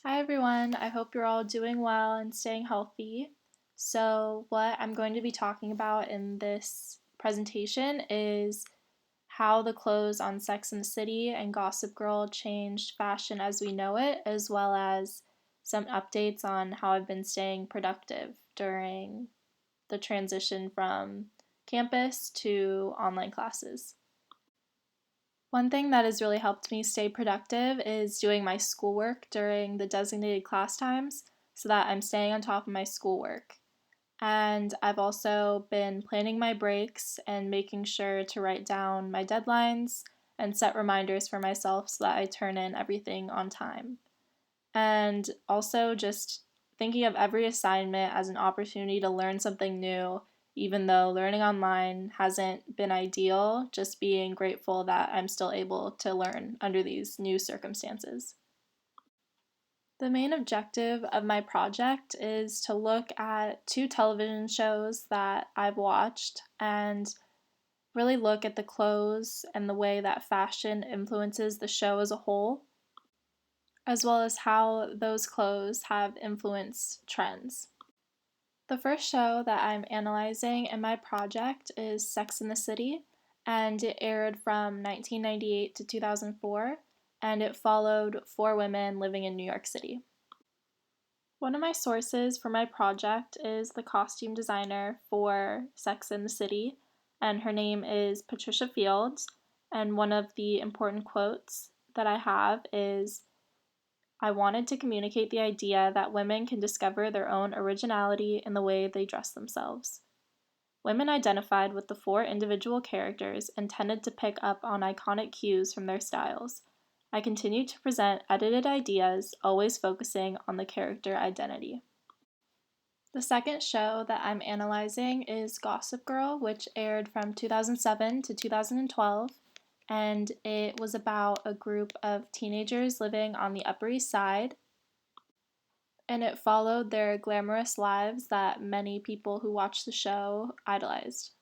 Hi everyone, I hope you're all doing well and staying healthy. So, what I'm going to be talking about in this presentation is how the clothes on Sex and the City and Gossip Girl changed fashion as we know it, as well as some updates on how I've been staying productive during the transition from campus to online classes. One thing that has really helped me stay productive is doing my schoolwork during the designated class times so that I'm staying on top of my schoolwork. And I've also been planning my breaks and making sure to write down my deadlines and set reminders for myself so that I turn in everything on time. And also just thinking of every assignment as an opportunity to learn something new, even though learning online hasn't been ideal, just being grateful that I'm still able to learn under these new circumstances. The main objective of my project is to look at two television shows that I've watched and really look at the clothes and the way that fashion influences the show as a whole, as well as how those clothes have influenced trends. The first show that I'm analyzing in my project is Sex and the City, and it aired from 1998 to 2004, and it followed four women living in New York City. One of my sources for my project is the costume designer for Sex and the City, and her name is Patricia Fields, and one of the important quotes that I have is, "I wanted to communicate the idea that women can discover their own originality in the way they dress themselves." Women identified with the four individual characters and tended to pick up on iconic cues from their styles. I continue to present edited ideas, always focusing on the character identity. The second show that I'm analyzing is Gossip Girl, which aired from 2007 to 2012, and it was about a group of teenagers living on the Upper East Side, and it followed their glamorous lives that many people who watched the show idolized.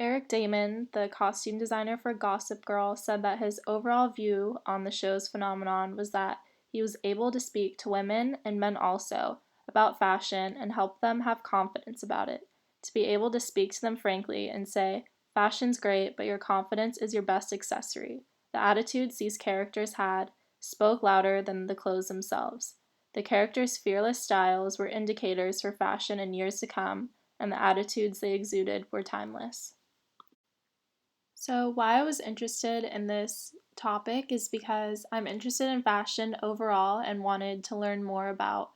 Eric Damon, the costume designer for Gossip Girl, said that his overall view on the show's phenomenon was that he was able to speak to women and men also about fashion and help them have confidence about it. To be able to speak to them frankly and say, "Fashion's great, but your confidence is your best accessory." The attitudes these characters had spoke louder than the clothes themselves. The characters' fearless styles were indicators for fashion in years to come, and the attitudes they exuded were timeless. So, why I was interested in this topic is because I'm interested in fashion overall and wanted to learn more about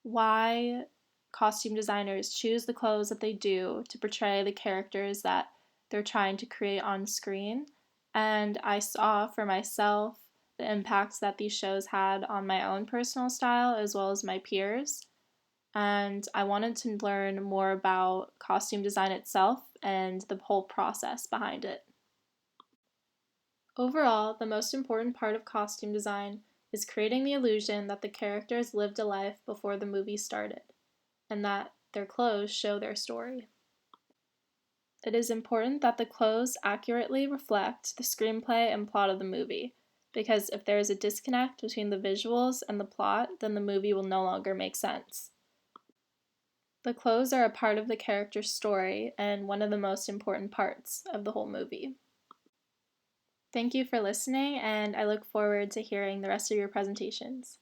why costume designers choose the clothes that they do to portray the characters that they're trying to create on screen. And I saw for myself the impacts that these shows had on my own personal style as well as my peers. And I wanted to learn more about costume design itself and the whole process behind it. Overall, the most important part of costume design is creating the illusion that the characters lived a life before the movie started, and that their clothes show their story. It is important that the clothes accurately reflect the screenplay and plot of the movie, because if there is a disconnect between the visuals and the plot, then the movie will no longer make sense. The clothes are a part of the character's story and one of the most important parts of the whole movie. Thank you for listening, and I look forward to hearing the rest of your presentations.